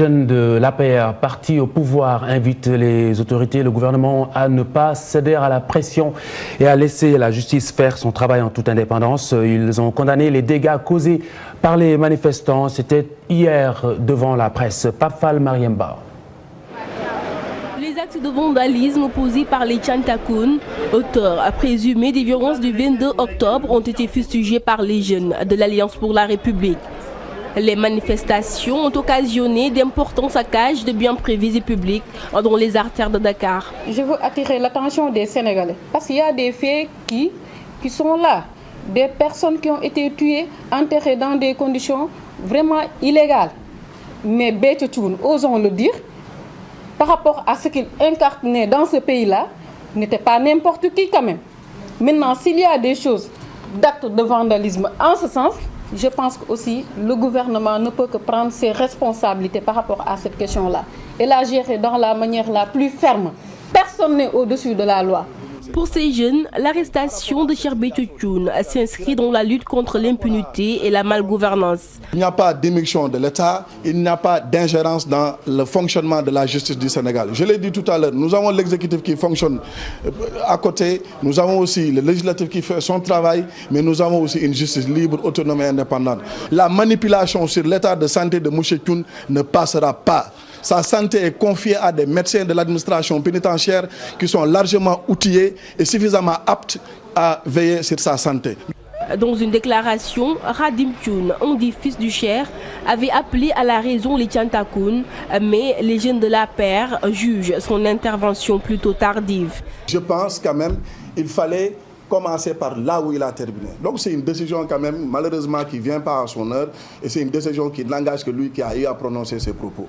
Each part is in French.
Jeunes de l'APR, parti au pouvoir, invitent les autorités, le gouvernement à ne pas céder à la pression et à laisser la justice faire son travail en toute indépendance. Ils ont condamné les dégâts causés par les manifestants. C'était hier devant la presse. Pape Fall Mariemba. Les actes de vandalisme posés par les Tchantakoun, auteurs présumés des violences du 22 octobre, ont été fustigés par les jeunes de l'Alliance pour la République. Les manifestations ont occasionné d'importants saccages de biens privés et publics dans les artères de Dakar. Je veux attirer l'attention des Sénégalais parce qu'il y a des faits qui sont là. Des personnes qui ont été tuées, enterrées dans des conditions vraiment illégales. Mais Béthio Thioune, osons le dire, par rapport à ce qu'il incarnait dans ce pays-là, n'était pas n'importe qui quand même. Maintenant, s'il y a des choses, d'actes de vandalisme en ce sens, je pense aussi que le gouvernement ne peut que prendre ses responsabilités par rapport à cette question-là et la gérer dans la manière la plus ferme. Personne n'est au-dessus de la loi. Pour ces jeunes, l'arrestation de Cheikh Béthio Thioune s'inscrit dans la lutte contre l'impunité et la malgouvernance. Il n'y a pas d'émission de l'État, il n'y a pas d'ingérence dans le fonctionnement de la justice du Sénégal. Je l'ai dit tout à l'heure, nous avons l'exécutif qui fonctionne à côté, nous avons aussi le législatif qui fait son travail, mais nous avons aussi une justice libre, autonome et indépendante. La manipulation sur l'état de santé de M. Thioune ne passera pas. Sa santé est confiée à des médecins de l'administration pénitentiaire qui sont largement outillés et suffisamment aptes à veiller sur sa santé. Dans une déclaration, Radim Thioune, un des fils du Cheikh, avait appelé à la raison les Tchantakoun, mais les jeunes de l'APR jugent son intervention plutôt tardive. Je pense quand même qu'il fallait commencer par là où il a terminé. Donc c'est une décision quand même, malheureusement, qui ne vient pas à son heure et c'est une décision qui n'engage que lui qui a eu à prononcer ses propos.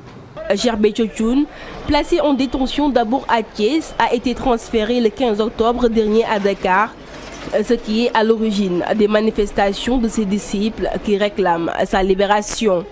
Cheikh Béthio Thioune, placé en détention d'abord à Thiès, a été transféré le 15 octobre dernier à Dakar, ce qui est à l'origine des manifestations de ses disciples qui réclament sa libération.